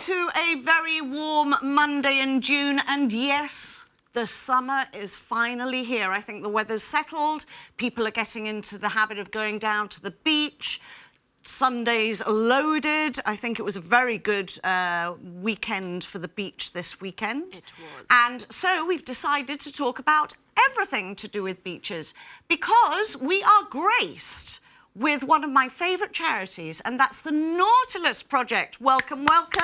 to a very warm Monday in June, and yes, the summer is finally here. I think the weather's settled. People are getting into the habit of going down to the beach. Sundays are loaded. I think it was a very good weekend for the beach this weekend. It was. And so we've decided to talk about everything to do with beaches because we are graced with one of my favourite charities, and that's the Nautilus Project. Welcome, welcome.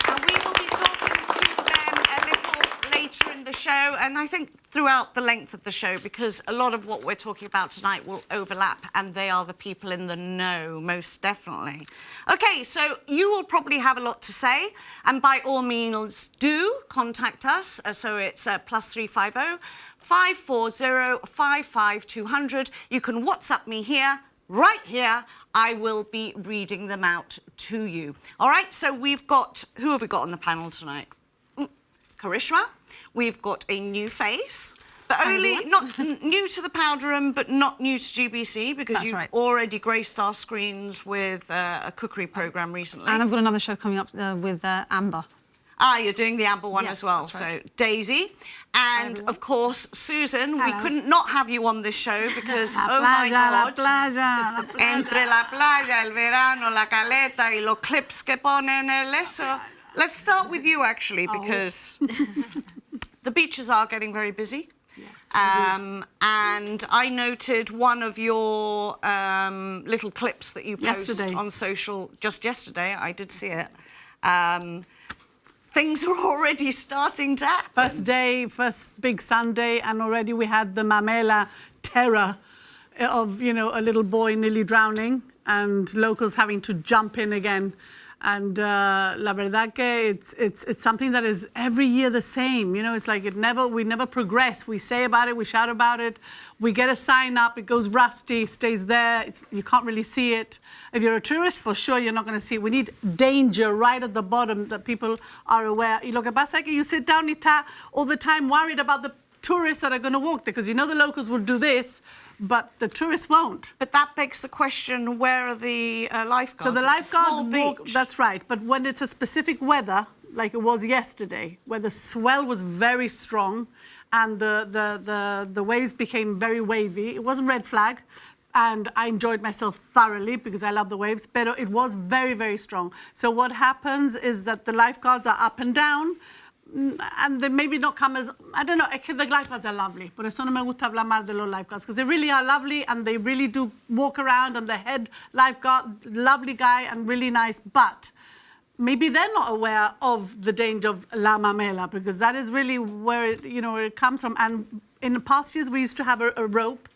And we will be talking to them a little later in the show, and I think throughout the length of the show, because a lot of what we're talking about tonight will overlap, and they are the people in the know, most definitely. Okay, so you will probably have a lot to say, and by all means do contact us. So it's +350 540 55200. You can WhatsApp me here, right here. I will be reading them out to you. All right, so we've got, who have we got on the panel tonight? Karishma. We've got a new face, but only not new to the Powder Room, but not new to GBC, because you've already graced our screens with a cookery programme recently. And I've got another show coming up with Amber. Ah, you're doing the Amber one as well. So Daisy, and of course Susan. Hello. We couldn't not have you on this show because oh my God, entre la playa, el verano, la caleta y los clips que ponen el eso. Let's start with you actually, because the beaches are getting very busy. Yes, and I noted one of your little clips that you posted on social just yesterday. I did see it. Things are already starting to happen. First day, first big Sunday, and already we had the Mamela terror of, you know, a little boy nearly drowning and locals having to jump in again. And la verdad que it's something that is every year the same. You know, it's like we never progress. We say about it, we shout about it, we get a sign up, it goes rusty, stays there. You can't really see it. If you're a tourist, for sure, you're not going to see it. We need danger right at the bottom that people are aware. Y lo que pasa es que you sit down y está all the time worried about the tourists that are going to walk there, because you know the locals will do this, but the tourists won't. But that begs the question, where are the lifeguards? So the lifeguards walk, that's right, but when it's a specific weather, like it was yesterday, where the swell was very strong and the waves became very wavy, it wasn't red flag, and I enjoyed myself thoroughly because I love the waves, but it was very, very strong. So what happens is that the lifeguards are up and down, and they maybe not come as, I don't know, the lifeguards are lovely, por eso no me gusta hablar más de los lifeguards, because they really are lovely and they really do walk around, and the head lifeguard, lovely guy and really nice, but maybe they're not aware of the danger of La Mamela, because that is really where it, you know, where it comes from. And in the past years, we used to have a rope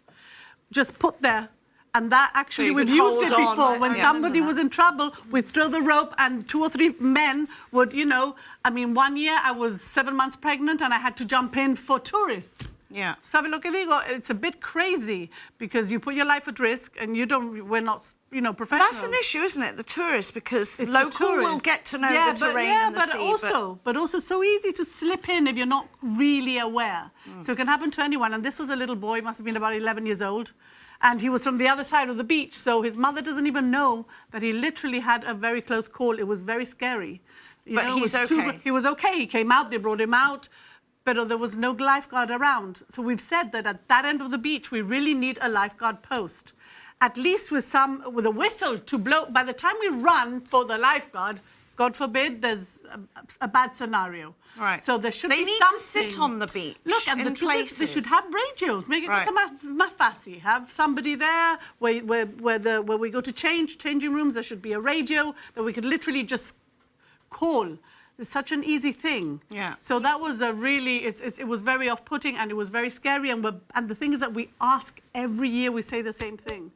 just put there. And that actually, we've used it before. When somebody was in trouble, we'd throw the rope and 2 or 3 men would, you know, I mean, one year I was 7 months pregnant and I had to jump in for tourists. Yeah. ¿Sabe lo que digo? It's a bit crazy because you put your life at risk and we're not, you know, professionals. That's an issue, isn't it? The tourists, because local will get to know the terrain and the sea. But also so easy to slip in if you're not really aware. So it can happen to anyone. And this was a little boy, must have been about 11 years old. And he was from the other side of the beach, so his mother doesn't even know that he literally had a very close call. It was very scary. But he's okay. He was okay. He came out, they brought him out, but there was no lifeguard around. So we've said that at that end of the beach, we really need a lifeguard post, at least with a whistle to blow. By the time we run for the lifeguard, God forbid, there's a bad scenario. Right. So there should be something. They need to sit on the beach. Look, and the truth is they should have radios. Make it más fácil. Have somebody there where we go to changing rooms. There should be a radio that we could literally just call. It's such an easy thing. Yeah. So that was a really, it was very off-putting and it was very scary. And the thing is that we ask every year, we say the same thing.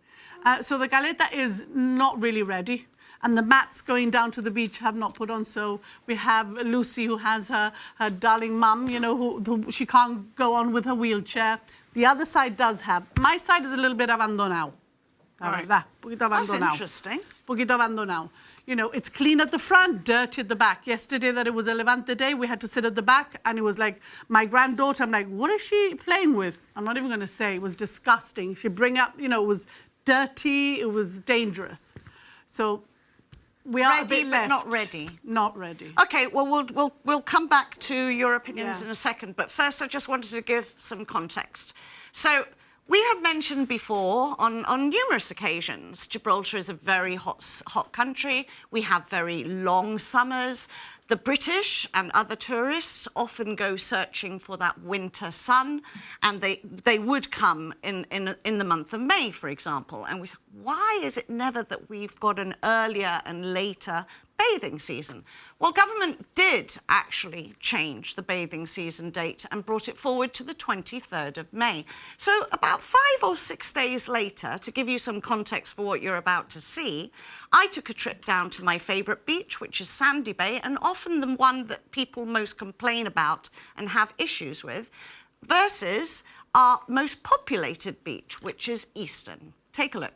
So the Caleta is not really ready. And the mats going down to the beach have not put on. So we have Lucy, who has her darling mum, you know, who she can't go on with her wheelchair. The other side does have. My side is a little bit abandonado. Right. Poquito That's abandonado. interesting. Poquito abandonado. You know, it's clean at the front, dirty at the back. Yesterday that it was a Levante day, we had to sit at the back, and it was like my granddaughter, I'm like, what is she playing with? I'm not even going to say. It was disgusting. She'd bring up, you know, it was dirty, it was dangerous. So We are a ready, bit but left. not ready. Not ready. Okay, well, we'll come back to your opinions Yeah. in a second, but first I just wanted to give some context. So we have mentioned before on numerous occasions, Gibraltar is a very hot country. We have very long summers. The British and other tourists often go searching for that winter sun, and they would come in the month of May, for example. And we say, why is it never that we've got an earlier and later bathing season? Well, government did actually change the bathing season date and brought it forward to the 23rd of May. So about 5 or 6 days later, to give you some context for what you're about to see, I took a trip down to my favourite beach, which is Sandy Bay, and often the one that people most complain about and have issues with, versus our most populated beach, which is Eastern. Take a look.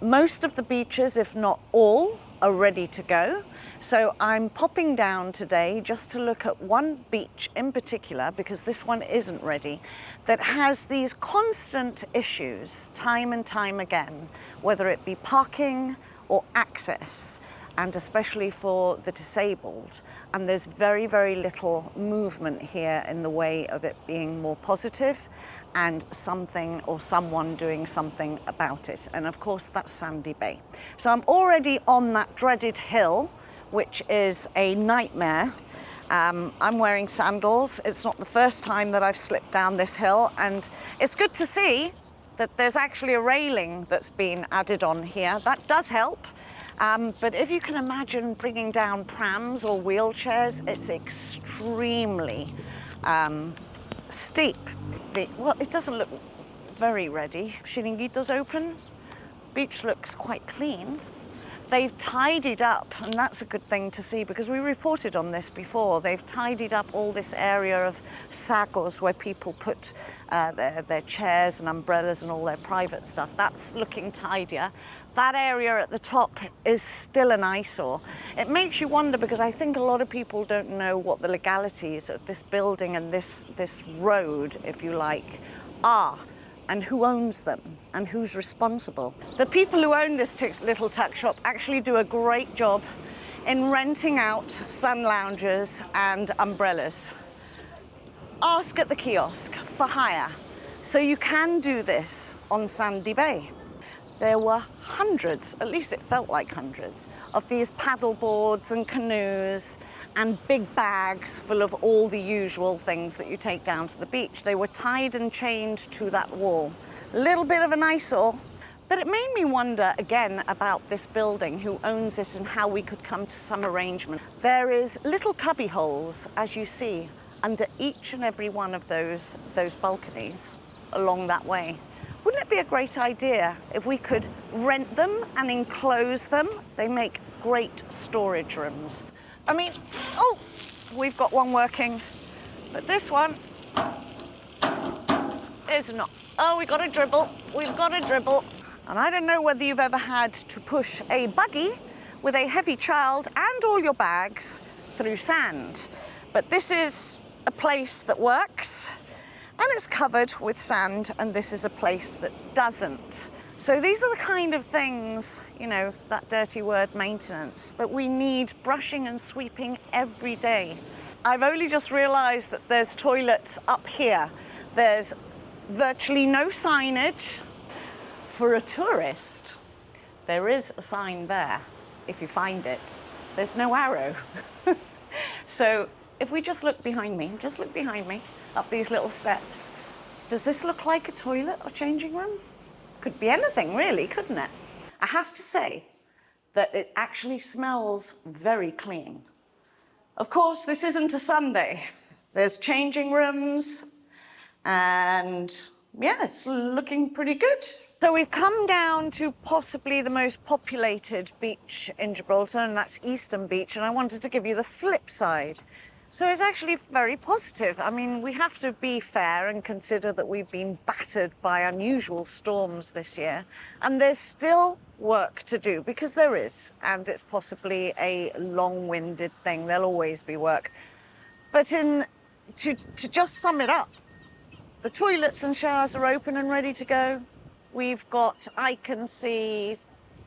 Most of the beaches, if not all, are ready to go. So I'm popping down today just to look at one beach in particular, because this one isn't ready, that has these constant issues time and time again, whether it be parking or access, and especially for the disabled. And there's very, very little movement here in the way of it being more positive and something or someone doing something about it. And of course, that's Sandy Bay. So I'm already on that dreaded hill, which is a nightmare. I'm wearing sandals. It's not the first time that I've slipped down this hill, and it's good to see that there's actually a railing that's been added on here. That does help. But if you can imagine bringing down prams or wheelchairs, it's extremely steep. Well, it doesn't look very ready. Chiringuito's open. Beach looks quite clean. They've tidied up, and that's a good thing to see because we reported on this before. They've tidied up all this area of sacos where people put their chairs and umbrellas and all their private stuff. That's looking tidier. That area at the top is still an eyesore. It makes you wonder, because I think a lot of people don't know what the legalities of this building and this road, if you like, are, and who owns them and who's responsible. The people who own this little tuck shop actually do a great job in renting out sun loungers and umbrellas. Ask at the kiosk for hire. So you can do this on Sandy Bay. There were hundreds, at least it felt like hundreds, of these paddle boards and canoes and big bags full of all the usual things that you take down to the beach. They were tied and chained to that wall. A little bit of an eyesore, but it made me wonder again about this building, who owns it and how we could come to some arrangement. There is little cubby holes, as you see, under each and every one of those balconies along that way. Wouldn't it be a great idea if we could rent them and enclose them? They make great storage rooms. I mean, oh, we've got one working, but this one is not. Oh, we've got a dribble. And I don't know whether you've ever had to push a buggy with a heavy child and all your bags through sand, but this is a place that works. And it's covered with sand, and this is a place that doesn't. So these are the kind of things, you know, that dirty word maintenance, that we need brushing and sweeping every day. I've only just realized that there's toilets up here. There's virtually no signage. For a tourist, there is a sign there, if you find it. There's no arrow. So if we just look behind me, up these little steps. Does this look like a toilet or changing room? Could be anything really, couldn't it? I have to say that it actually smells very clean. Of course, this isn't a Sunday. There's changing rooms, and yeah, it's looking pretty good. So we've come down to possibly the most populated beach in Gibraltar, and that's Eastern Beach, and I wanted to give you the flip side. So it's actually very positive. I mean, we have to be fair and consider that we've been battered by unusual storms this year, and there's still work to do, because there is, and it's possibly a long-winded thing. There'll always be work. But to just sum it up, the toilets and showers are open and ready to go. We've got, I can see,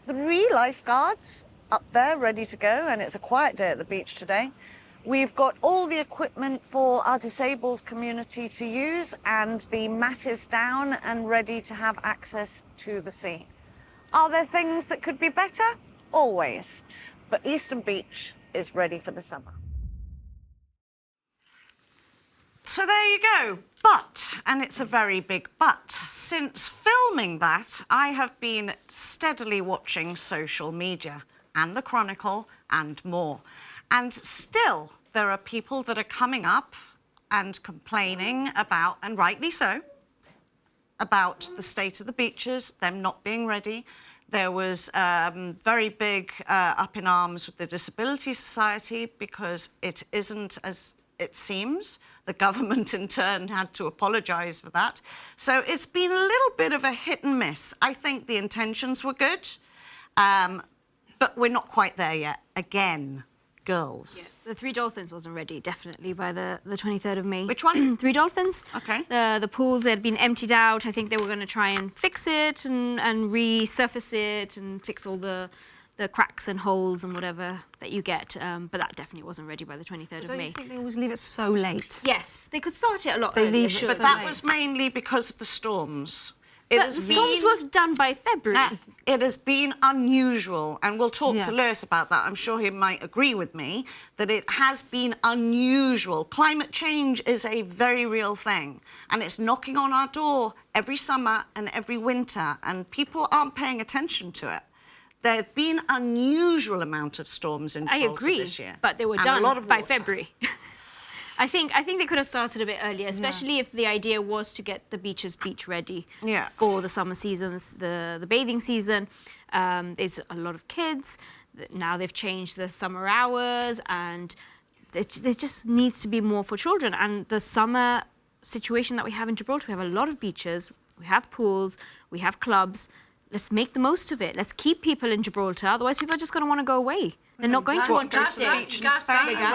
3 lifeguards up there ready to go, and it's a quiet day at the beach today. We've got all the equipment for our disabled community to use, and the mat is down and ready to have access to the sea. Are there things that could be better? Always. But Eastern Beach is ready for the summer. So there you go. But, and it's a very big but, since filming that, I have been steadily watching social media and the Chronicle and more. And still, there are people that are coming up and complaining about, and rightly so, about the state of the beaches, them not being ready. There was very big up in arms with the Disability Society because it isn't as it seems. The government, in turn, had to apologise for that. So it's been a little bit of a hit and miss. I think the intentions were good, but we're not quite there yet. Again, girls. Yeah. The Three Dolphins wasn't ready, definitely, by the 23rd of May. Which one? Three Dolphins. Okay. The pools had been emptied out. I think they were going to try and fix it and resurface it and fix all the cracks and holes and whatever that you get. But that definitely wasn't ready by the 23rd of Don't May. you think they always leave it so late? Yes, they could start it a lot They earlier. leave it But so that late. was mainly because of the storms. But the storms were done by February. It has been unusual, and we'll talk Yeah. to Lewis about that. I'm sure he might agree with me that it has been unusual. Climate change is a very real thing, and it's knocking on our door every summer and every winter, and people aren't paying attention to it. There have been unusual amount of storms in I Gibraltar agree, this year. but they were and done a lot of by water. February. I think they could have started a bit earlier, especially if the idea was to get the beaches beach ready Yeah. for the summer seasons, the bathing season. There's a lot of kids. Now they've changed the summer hours, and there just needs to be more for children. And the summer situation that we have in Gibraltar, we have a lot of beaches, we have pools, we have clubs. Let's make the most of it. Let's keep people in Gibraltar. Otherwise, people are just going to want to go away. They're not going to want to Gaza, stay. Gaza. I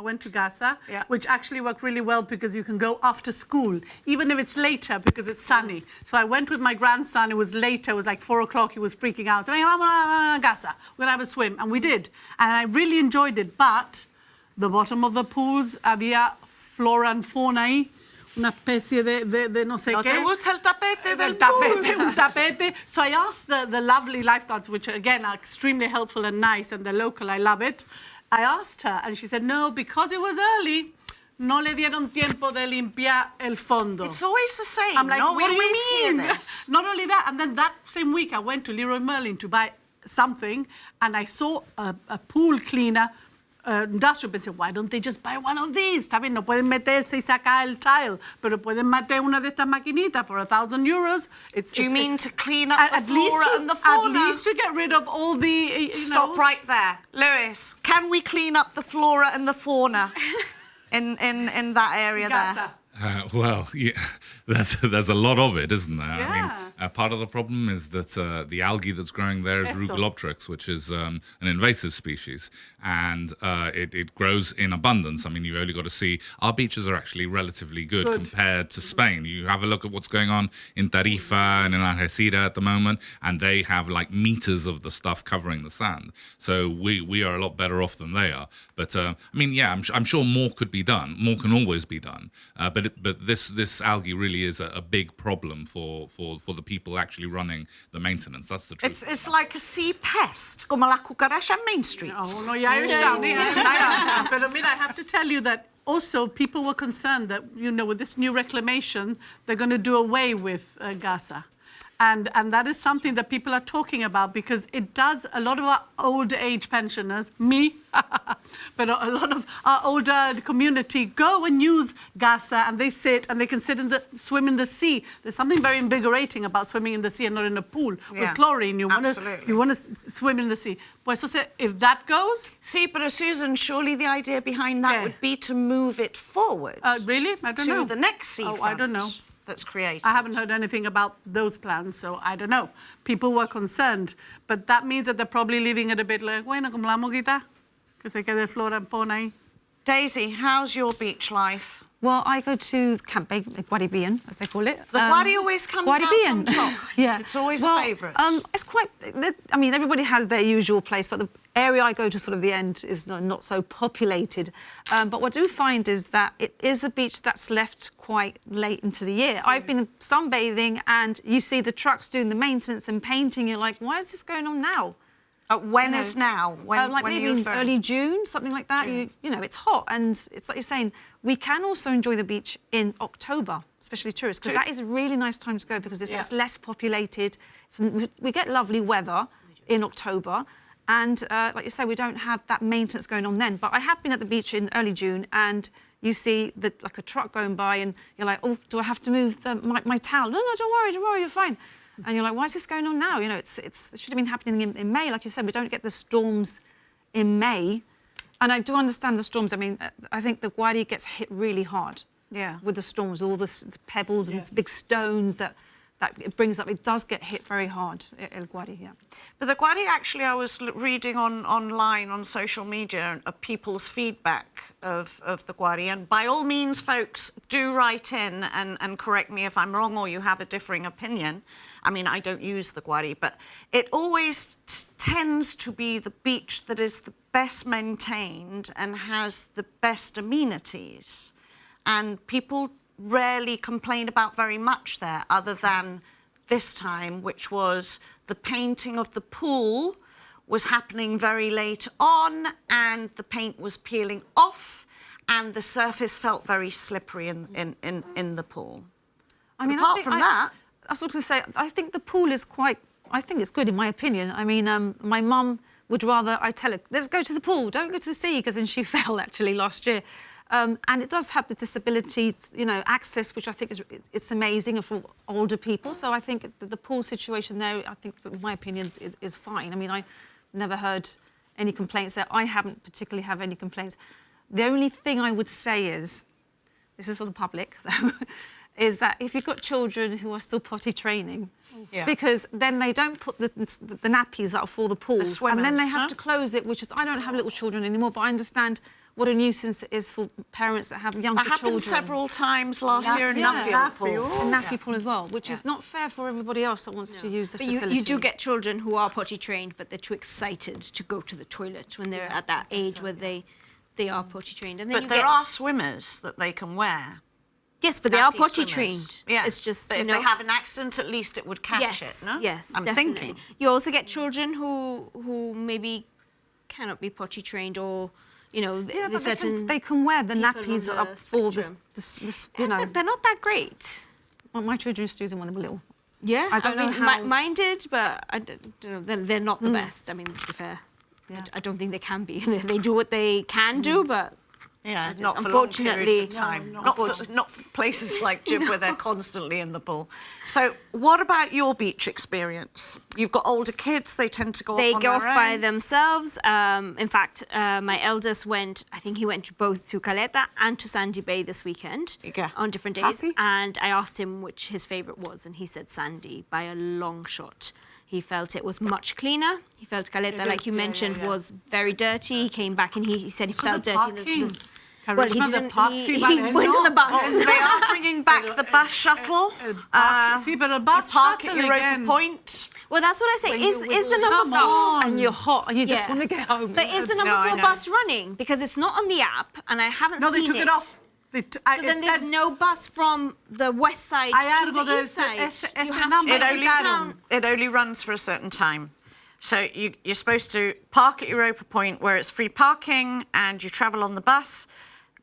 went to Gaza. Yeah. Which actually worked really well because you can go after school, even if it's later because it's sunny. So I went with my grandson. It was later. It was like 4 o'clock. He was freaking out, saying, Gaza, we're going to have a swim. And we did. And I really enjoyed it. But the bottom of the pools, había flora and fauna ahí. Una especie de no sé No qué. te gusta el tapete del tapete, pool. un tapete. So I asked the lovely lifeguards, which again are extremely helpful and nice, and they're local, I love it. I asked her, and she said, no, because it was early, no le dieron tiempo de limpiar el fondo. It's always the same. I'm like, no, what do we you always mean? hear this. Not only that, and then that same week I went to Leroy Merlin to buy something, and I saw a pool cleaner industrial, pensé, why don't they just buy one of these? Está bien, no pueden meterse y sacar el tile, pero pueden meter una de estas maquinitas for €1,000. Do you mean to clean up the flora and the At fauna? least to get rid of all the, you Stop know. right there. Lewis, can we clean up the flora and the fauna in that area there? Gaza. Well, yeah, there's a lot of it, isn't there? I Yeah. mean, part of the problem is that the algae that's growing there is Eso. Rugalopteryx, which is an invasive species, and it grows in abundance. I mean, you've only got to see our beaches are actually relatively good compared to Spain. You have a look at what's going on in Tarifa and in Algeciras at the moment, and they have like meters of the stuff covering the sand. So we are a lot better off than they are. But I mean, yeah, I'm sure more could be done. More can always be done. But this algae really is a big problem for the people actually running the maintenance. That's the truth. It's like a sea pest, como la cucaracha on Main Street. Oh, no, ya está. But mira, I have to tell you that also people were concerned that, you know, with this new reclamation, they're going to do away with Gaza. And that is something that people are talking about because it does a lot of our old age pensioners, me, but a lot of our older community go and use Gaza and they sit and they can swim in the sea. There's something very invigorating about swimming in the sea and not in a pool with chlorine. You want to swim in the sea. Pues, if that goes... See, but Susan, surely the idea behind that would be to move it forward. Really? I don't know. To the next seafront. Oh, I don't know. That's created. I haven't heard anything about those plans, so I don't know. People were concerned, but that means that they're probably leaving it a bit like, bueno, como la moquita, que se quede flora and fauna ahí. Daisy, how's your beach life? Well, I go to Camp Guaribian, as they call it. The Guari always comes out on top. Yeah. It's always well, a favourite. It's quite, I mean, everybody has their usual place, but the area I go to sort of the end is not so populated. But what I do find is that it is a beach that's left quite late into the year. I've been sunbathing and you see the trucks doing the maintenance and painting. You're like, why is this going on now? When is now? When, like when maybe are you in referring? early June, something like that. You know, it's hot, and it's like you're saying, we can also enjoy the beach in October, especially tourists, because that is a really nice time to go because it's less populated. We get lovely weather in October, and like you say, we don't have that maintenance going on then. But I have been at the beach in early June, and you see like a truck going by, and you're like, oh, do I have to move my towel? No, don't worry, you're fine. And you're like, why is this going on now? You know, it should have been happening in May. Like you said, we don't get the storms in May. And I do understand the storms. I mean, I think the Guari gets hit really hard with the storms, all the pebbles and the big stones that it brings up. It does get hit very hard, El Guari, yeah. But the Guari, actually, I was reading online on social media of people's feedback of the Guari. And by all means, folks, do write in and correct me if I'm wrong or you have a differing opinion. I mean, I don't use the Guari, but it always tends to be the beach that is the best maintained and has the best amenities. And people rarely complain about very much there other than this time, which was the painting of the pool was happening very late on and the paint was peeling off and the surface felt very slippery in the pool. I mean, apart from that... I was going to say, I think the pool is I think it's good in my opinion. I mean, my mum would rather I tell her, let's go to the pool, don't go to the sea, because then she fell actually last year. And it does have the disabilities, you know, access, which I think it's amazing for older people. So I think the pool situation there, I think, in my opinion, is fine. I mean, I never heard any complaints there. I haven't particularly have any complaints. The only thing I would say is, this is for the public, though, is that if you've got children who are still potty training, because then they don't put the nappies up for the pools, and then they have to close it, which is, I don't have little children anymore, but I understand what a nuisance it is for parents that have younger children. That happened several times last year in Nuffield Pool. In Nuffield Pool as well, which is not fair for everybody else that wants to use the facility. You do get children who are potty trained, but they're too excited to go to the toilet when they're at that age where they are potty trained. And then but there are swimmers that they can wear. Yes, but they are potty trained. Yeah. It's just, but if they have an accident, at least it would catch it, no? Yes, I'm definitely. thinking. You also get children who maybe cannot be potty trained, or, you know, they can wear the nappies up for the you know. They're not that great. Well, my children used to use them when they were little. Yeah, I don't know how... Mine did, but I don't know, they're not the best. I mean, to be fair, I don't think they can be. They do what they can do, but... Yeah, not for long periods of time. Not for places like Jib where they're constantly in the pool. So what about your beach experience? You've got older kids, they tend to go off on their own. They go off by themselves. In fact, my eldest I think he went both to Caleta and to Sandy Bay this weekend on different days. Happy? And I asked him which his favourite was, and he said Sandy by a long shot. He felt it was much cleaner. He felt Caleta, like you mentioned, was very dirty. He came back and he said he felt dirty. Well, he didn't. He went on the bus. They are bringing back the bus shuttle. See, but a bus park shuttle at Europa again. Point. Well, that's what I say. Is the number four and you're hot and you just want to get home? But is the number 4 bus running? Because it's not on the app, and I haven't seen it. No, they took it off. So then there's no bus from the west side to the east side. You have to It only runs for a certain time. So you're supposed to park at Europa Point where it's free parking, and you travel on the bus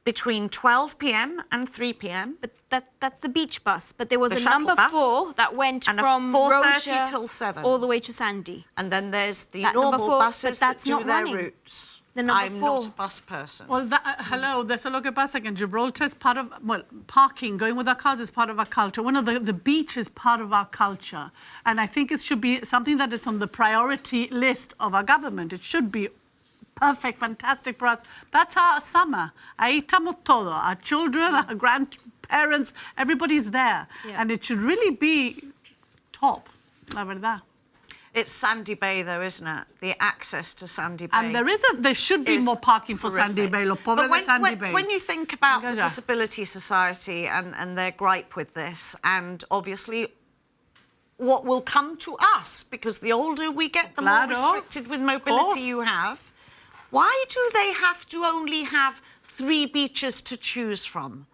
between 12 p.m. and 3 p.m. But that's the beach bus. But there was a number 4 that went from 4:30 till 7 all the way to Sandy. And then there's the That normal number 4, buses but that's that do not their running. routes. The number I'm 4. not a bus person. Well, hello, there's a look at bus again. Gibraltar is part of, well, parking, going with our cars is part of our culture. One of the beach is part of our culture. And I think it should be something that is on the priority list of our government. It should be perfect, fantastic for us. That's our summer. Ahí estamos todo. Our children, our grandparents, everybody's there. Yeah. And it should really be top, la verdad. It's Sandy Bay, though, isn't it? The access to Sandy Bay. And there should be is more parking for Sandy horrific. Bay. Lo But pobre de Sandy Bay. when you think about the Gaja. Disability Society and their gripe with this, and obviously what will come to us, because the older we get, the more Claro. restricted with mobility you have, why do they have to only have 3 beaches to choose from?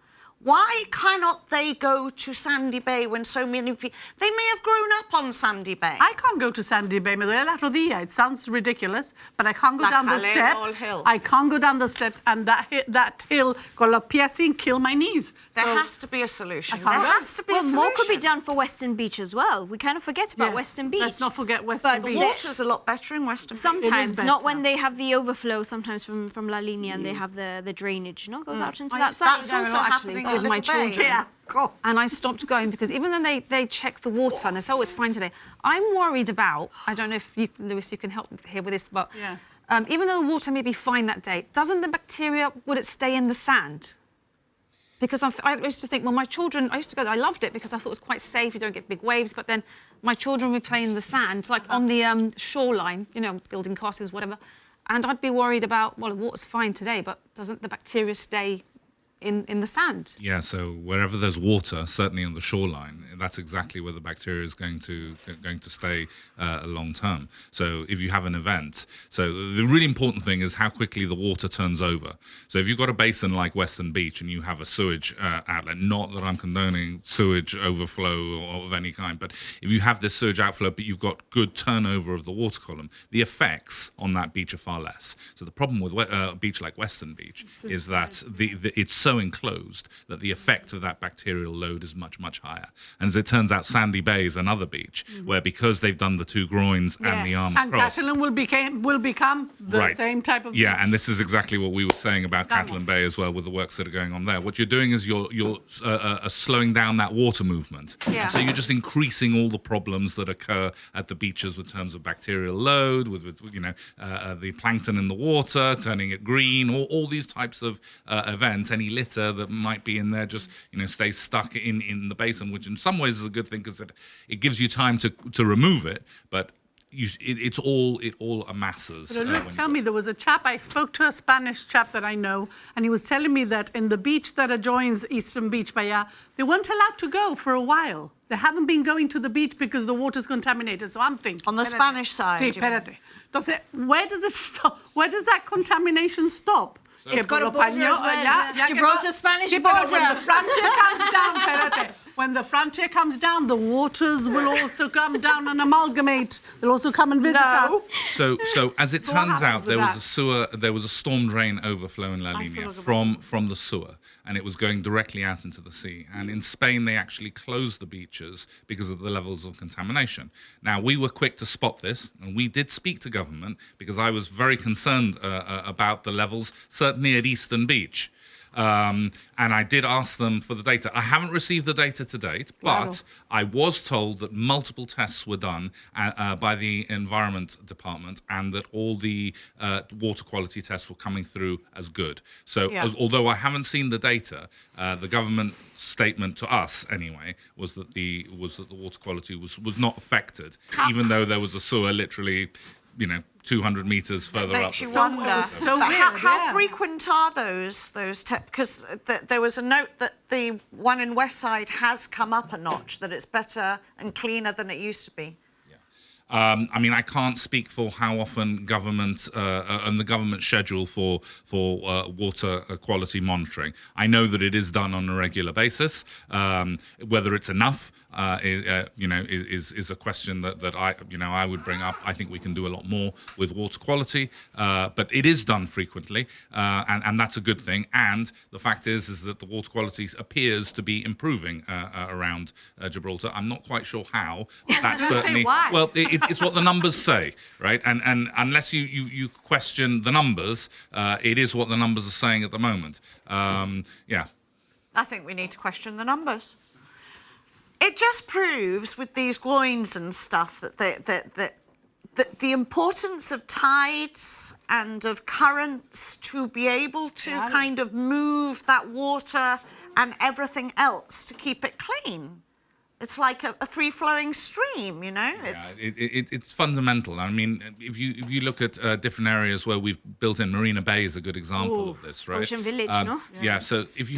Why cannot they go to Sandy Bay when so many people... They may have grown up on Sandy Bay. I can't go to Sandy Bay. Me duele la rodilla. It sounds ridiculous, but I can't go La down the Calais All steps. Hill. I can't go down the steps, and that hill, con los pies sin, kill my knees. There So- has to be a solution. I There can't go. has to be a Well, solution. more could be done for Western Beach as well. We kind of forget about Yes, Western Beach. Let's not forget Western But The Beach. water's a lot better in Western Beach. Sometimes, not when better. they have the overflow. Sometimes from La Linea, and they have the drainage. Goes out into I that used to side. That's go also a lot, actually, happening with in my Little Bay. children. Yeah, go. And I stopped going because even though they check the water and they say, oh, it's fine today, I'm worried about, I don't know if you, Lewis, you can help here with this, but Yes. even though the water may be fine that day, doesn't the bacteria, would it stay in the sand? Because I used to think, well, my children, I used to go, I loved it because I thought it was quite safe, you don't get big waves, but then my children would play in the sand, like on the shoreline, building castles, whatever, and I'd be worried about, well, the water's fine today, but doesn't the bacteria stay in the sand? Yeah, so wherever there's water, certainly on the shoreline, that's exactly where the bacteria is going to stay long term. So if you have an event, so the really important thing is how quickly the water turns over. So if you've got a basin like Western Beach and you have a sewage outlet, not that I'm condoning sewage overflow of any kind, but if you have this sewage outflow, but you've got good turnover of the water column, the effects on that beach are far less. So the problem with a beach like Western Beach is that it's so enclosed that the effect of that bacterial load is much, much higher. And as it turns out, Sandy Bay is another beach where, because they've done the 2 groins and the Yes. arm And cross, Catalan will become the Right. same type of... yeah, and this is exactly what we were saying about That Catalan one. Bay as well, with the works that are going on there. What you're doing is you're slowing down that water movement. Yeah. And so you're just increasing all the problems that occur at the beaches with terms of bacterial load, with the plankton in the water, turning it green, all these types of events. Any litter that might be in there just stays stuck in the basin, which in some ways is a good thing because it gives you time to remove it, but it all amasses. But when tell you- me, there was a chap, I spoke to a Spanish chap that I know, and he was telling me that in the beach that adjoins Eastern Beach, Bahia, they weren't allowed to go for a while. They haven't been going to the beach because the water's contaminated. So I'm thinking... On the Spanish side, Sí, you mean? espérate. Entonces, where does it stop? Where does that contamination stop? It's got a border as well, the Gibraltar-Spanish Sí, pero border. when the frontier comes down, espérate. When the frontier comes down, the waters will also come down and amalgamate. They'll also come and visit us. So as it So what turns happens out, there with that? was a storm drain overflow in La I Linea saw from the sewer, and it was going directly out into the sea. And in Spain, they actually closed the beaches because of the levels of contamination. Now, we were quick to spot this, and we did speak to government because I was very concerned about the levels, certainly at Eastern Beach. And I did ask them for the data. I haven't received the data to date, but I was told that multiple tests were done by the Environment Department and that all the water quality tests were coming through as good. So although I haven't seen the data, the government statement to us anyway was that the water quality was not affected, even though there was a sewer literally 200 meters further up. Makes you the- wonder. so But weird, how yeah. frequent are those because there was a note that the one in Westside has come up a notch, that it's better and cleaner than it used to be. I mean, I can't speak for how often government and the government schedule for water quality monitoring. I know that it is done on a regular basis. Whether it's enough, is a question that I would bring up. I think we can do a lot more with water quality, but it is done frequently, and that's a good thing. And the fact is that the water quality appears to be improving around Gibraltar. I'm not quite sure how. But that's certainly why. well. It's what the numbers say, right? And unless you question the numbers, it is what the numbers are saying at the moment. Yeah. I think we need to question the numbers. It just proves with these groins and stuff that the importance of tides and of currents to be able to kind of move that water and everything else to keep it clean. It's like a free-flowing stream, you know? It's fundamental. I mean, if you look at different areas where we've built in, Marina Bay is a good example of this, right? Ocean Village, no? Yeah. So if you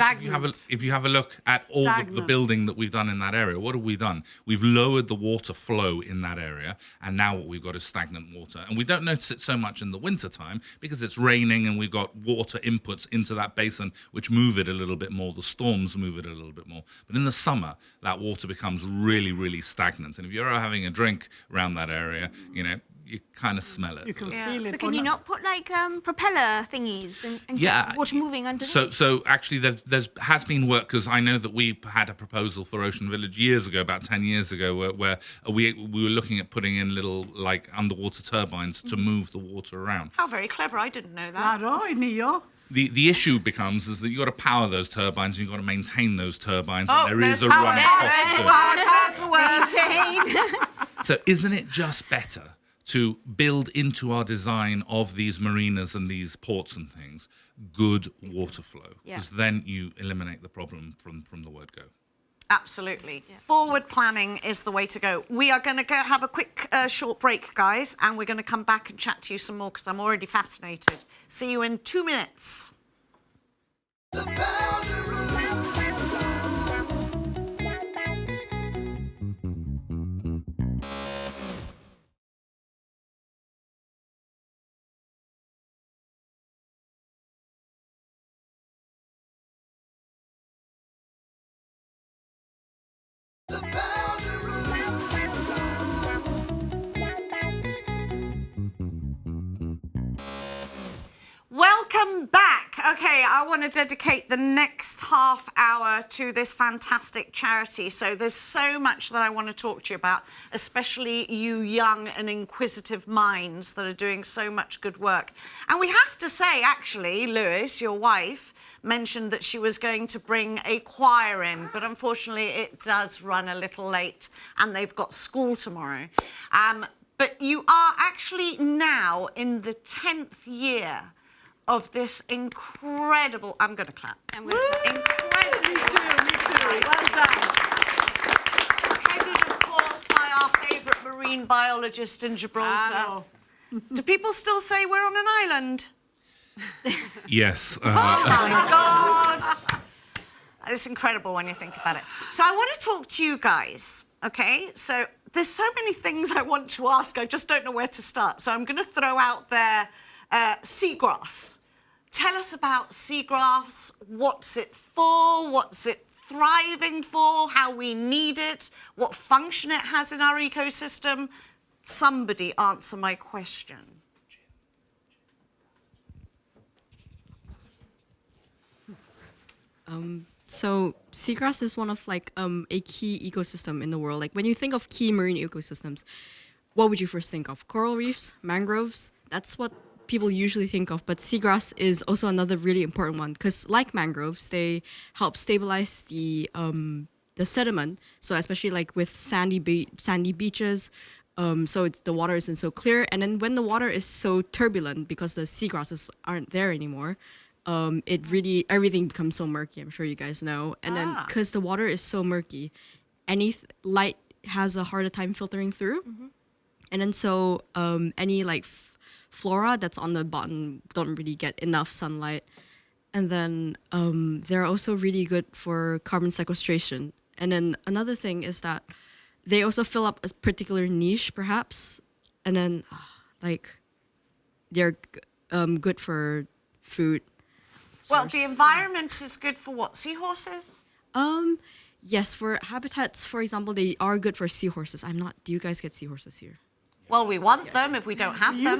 have a look at all the building that we've done in that area, what have we done? We've lowered the water flow in that area, and now what we've got is stagnant water. And we don't notice it so much in the winter time because it's raining and we've got water inputs into that basin which move it a little bit more. The storms move it a little bit more. But in the summer, that water becomes really, really stagnant. And if you're having a drink around that area, you know, you kind of smell it. You can feel it. But can you not put like propeller thingies and get water moving underneath? So actually, there's has been work, because I know that we had a proposal for Ocean Village years ago, about 10 years ago, where we were looking at putting in little like underwater turbines to move the water around. How very clever! I didn't know that. Claro, niño. The issue becomes is that you've got to power those turbines and you've got to maintain those turbines, Oh, and there is there's a power. run There's cost. the word. So isn't it just better to build into our design of these marinas and these ports and things good water flow? Because then you eliminate the problem from the word go. Absolutely. Forward planning is the way to go. We are going to have a quick short break, guys, and we're going to come back and chat to you some more because I'm already fascinated. See you in 2 minutes. Welcome back. Okay, I want to dedicate the next half hour to this fantastic charity. So there's so much that I want to talk to you about, especially you young and inquisitive minds that are doing so much good work. And we have to say, actually, Lewis, your wife, mentioned that she was going to bring a choir in, but unfortunately it does run a little late and they've got school tomorrow. But you are actually now in the 10th year of this incredible, I'm going to clap. Incredible. Me too. Well done. Headed, of course, by our favourite marine biologist in Gibraltar. Do people still say we're on an island? Yes. Oh my God. It's incredible when you think about it. So I want to talk to you guys, okay? So there's so many things I want to ask. I just don't know where to start. So I'm going to throw out there seagrass. Tell us about seagrass. What's it for? What's it thriving for? How we need it? What function it has in our ecosystem? Somebody answer my question. So seagrass is one of like a key ecosystem in the world. Like when you think of key marine ecosystems, what would you first think of? Coral reefs, mangroves? That's what people usually think of. But seagrass is also another really important one because, like mangroves, they help stabilize the sediment. So especially like with sandy beaches, so the water isn't so clear. And then when the water is so turbulent because the seagrasses aren't there anymore, everything becomes so murky. I'm sure you guys know. And then because the water is so murky, any light has a harder time filtering through. Mm-hmm. And then so any like flora that's on the bottom don't really get enough sunlight. And then they're also really good for carbon sequestration. And then another thing is that they also fill up a particular niche, perhaps. And then like they're good for food. Well, the environment is good for what? Seahorses? Yes, for habitats, for example, they are good for seahorses. Do you guys get seahorses here? Well, we want them if we don't have them.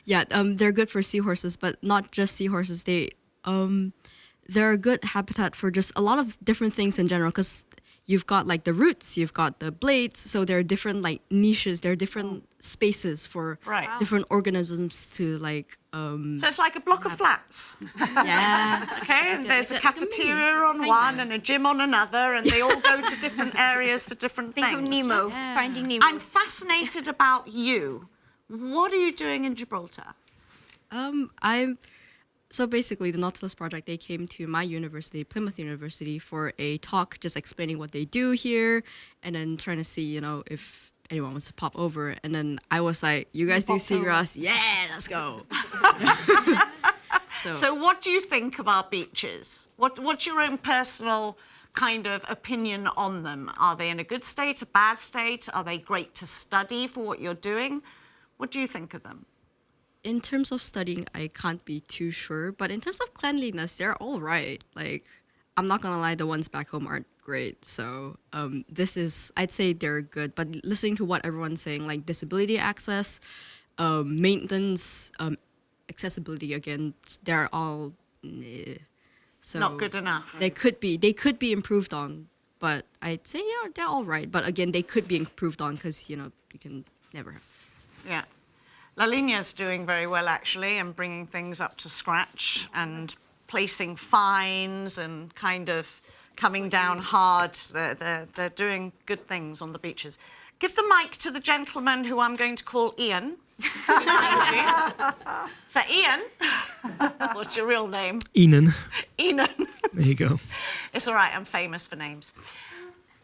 Yeah, they're good for seahorses, but not just seahorses. They're a good habitat for just a lot of different things in general, because you've got like the roots, you've got the blades, so there are different like niches, there are different spaces for different organisms to like. So it's like a block of flats. Yeah. Okay, and there's a cafeteria on one and a gym on another, and they all go to different areas for different things. Think of Nemo, Finding Nemo. I'm fascinated about you. What are you doing in Gibraltar? So basically, the Nautilus Project, they came to my university, Plymouth University, for a talk just explaining what they do here and then trying to see, if anyone wants to pop over. And then I was like, you guys do seagrass? Yeah, let's go. So what do you think of our beaches? What's your own personal kind of opinion on them? Are they in a good state, a bad state? Are they great to study for what you're doing? What do you think of them? In terms of studying, I can't be too sure. But in terms of cleanliness, they're all right. Like, I'm not going to lie, the ones back home aren't great. So I'd say they're good. But listening to what everyone's saying, like disability access, maintenance, accessibility, again, they're all... So Not good enough. They could be improved on. But I'd say they're all right. But again, they could be improved on because, you can never have. Yeah. La Linea's doing very well, actually, and bringing things up to scratch and placing fines and kind of coming down hard. They're doing good things on the beaches. Give the mic to the gentleman who I'm going to call Ian. So, Ian, what's your real name? Enan. Enan. There you go. It's all right, I'm famous for names.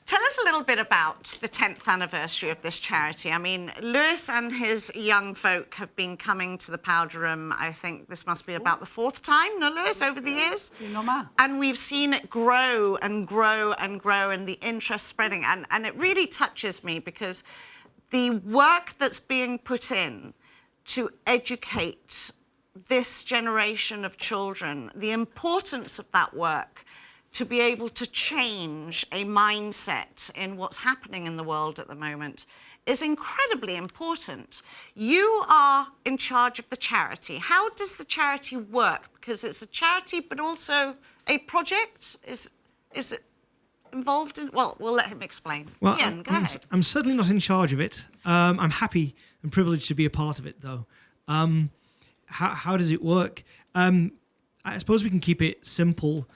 Tell us a little bit about the 10th anniversary of this charity. I mean, Lewis and his young folk have been coming to the Powder Room, I think this must be about the 4th time, no, Lewis, over the years? And we've seen it grow and grow and grow and the interest spreading. And it really touches me because the work that's being put in to educate this generation of children, the importance of that work, to be able to change a mindset in what's happening in the world at the moment is incredibly important. You are in charge of the charity. How does the charity work? Because it's a charity, but also a project. Is it involved in? Well, we'll let him explain. Well, Ian, go ahead. I'm certainly not in charge of it. I'm happy and privileged to be a part of it, though. How does it work? I suppose we can keep it simple.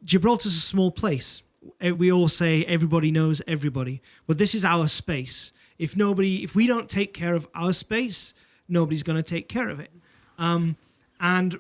Gibraltar's a small place. We all say everybody knows everybody, but this is our space. If we don't take care of our space, nobody's going to take care of it. And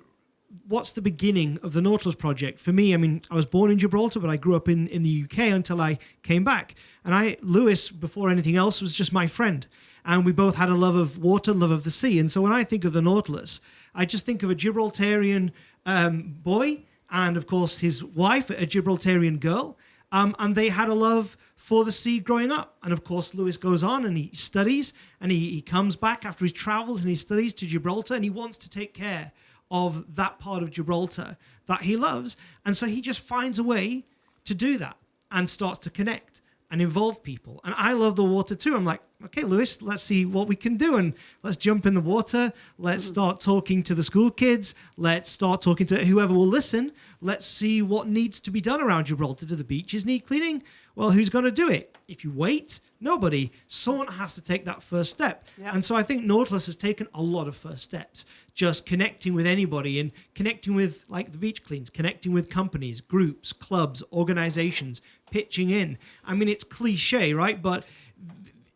what's the beginning of the Nautilus Project? For me, I mean, I was born in Gibraltar, but I grew up in the UK until I came back. And Lewis, before anything else, was just my friend. And we both had a love of water, love of the sea. And so when I think of the Nautilus, I just think of a Gibraltarian boy and, of course, his wife, a Gibraltarian girl. And they had a love for the sea growing up. And, of course, Lewis goes on and he studies and he comes back after his travels and he studies to Gibraltar and he wants to take care of that part of Gibraltar that he loves. And so he just finds a way to do that and starts to connect and involve people. And I love the water too. I'm like, okay, Lewis, let's see what we can do. And let's jump in the water. Let's start talking to the school kids. Let's start talking to whoever will listen. Let's see what needs to be done around Gibraltar. Do the beaches need cleaning? Well, who's going to do it? If you wait, nobody. Someone has to take that first step. Yep. And so I think Nautilus has taken a lot of first steps, just connecting with anybody and connecting with, like, the beach cleans, connecting with companies, groups, clubs, organizations, pitching in. I mean, it's cliche, right? But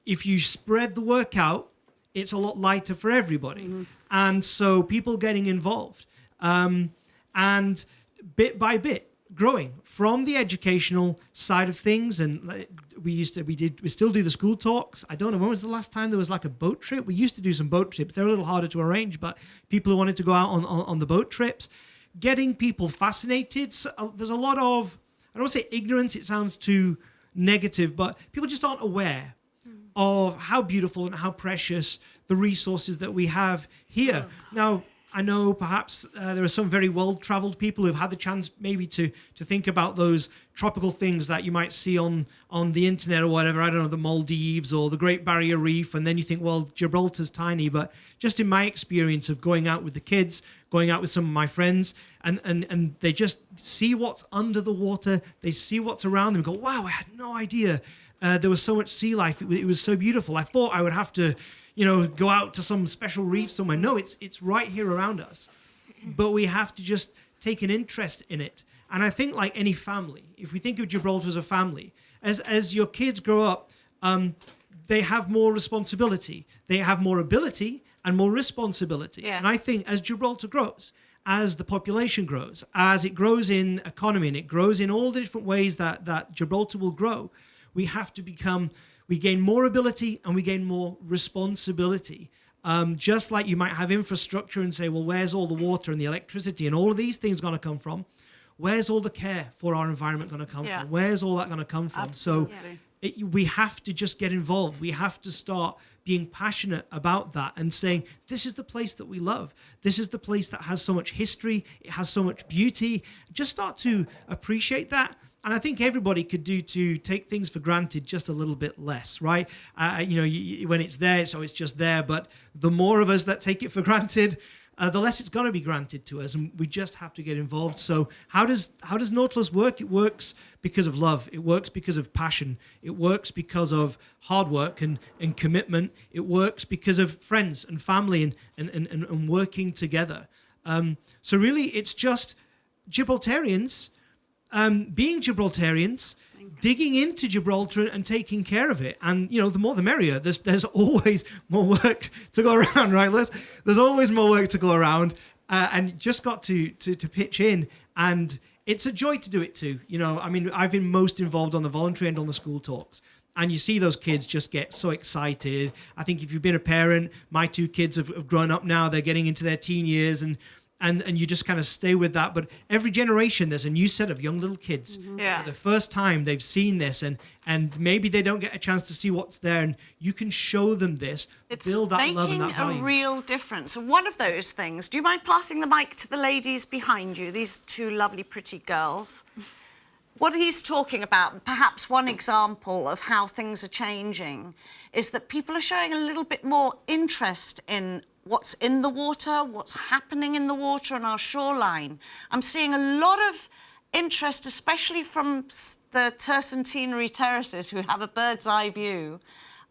if you spread the work out, it's a lot lighter for everybody. Mm-hmm. And so people getting involved and bit by bit growing from the educational side of things. And we still do the school talks. I don't know, when was the last time there was like a boat trip? We used to do some boat trips. They're a little harder to arrange, but people who wanted to go out on the boat trips, getting people fascinated. So, there's a lot of, I don't want to say ignorance, it sounds too negative, but people just aren't aware of how beautiful and how precious the resources that we have here. Now, I know perhaps there are some very well-traveled people who've had the chance maybe to think about those tropical things that you might see on the internet or whatever. I don't know, the Maldives or the Great Barrier Reef. And then you think, well, Gibraltar's tiny. But just in my experience of going out with the kids, going out with some of my friends, and they just see what's under the water. They see what's around them and go, wow, I had no idea there was so much sea life. It was so beautiful. I thought I would have to, go out to some special reef somewhere. No, it's right here around us. But we have to just take an interest in it. And I think like any family, if we think of Gibraltar as a family, as your kids grow up, they have more responsibility. They have more ability and more responsibility. Yeah. And I think as Gibraltar grows, as the population grows, as it grows in economy and it grows in all the different ways that Gibraltar will grow, we gain more ability and we gain more responsibility. Just like you might have infrastructure and say, well, where's all the water and the electricity and all of these things going to come from? Where's all the care for our environment going to come from? Where's all that going to come from? Absolutely. So we have to just get involved. We have to start being passionate about that and saying, this is the place that we love. This is the place that has so much history. It has so much beauty. Just start to appreciate that. And I think everybody could do to take things for granted just a little bit less, right? When it's there, so it's just there. But the more of us that take it for granted, the less it's going to be granted to us, and we just have to get involved. So how does Nautilus work? It works because of love. It works because of passion. It works because of hard work and commitment. It works because of friends and family and working together. So really, it's just Gibraltarians being Gibraltarians, digging into Gibraltar and taking care of it. And, the more the merrier. There's always more work to go around, right, Liz? There's always more work to go around. And you just got to pitch in. And it's a joy to do it too. I've been most involved on the voluntary end on the school talks. And you see those kids just get so excited. I think if you've been a parent, my 2 kids have grown up now. They're getting into their teen years and you just kind of stay with that. But every generation, there's a new set of young little kids. Yeah. For the first time, they've seen this, and maybe they don't get a chance to see what's there, and you can show them this, build that love and that It's value. making a real difference. And one of those things, do you mind passing the mic to the ladies behind you, these 2 lovely, pretty girls? What he's talking about, perhaps one example of how things are changing, is that people are showing a little bit more interest in what's in the water, what's happening in the water on our shoreline. I'm seeing a lot of interest, especially from the tercentenary terraces who have a bird's eye view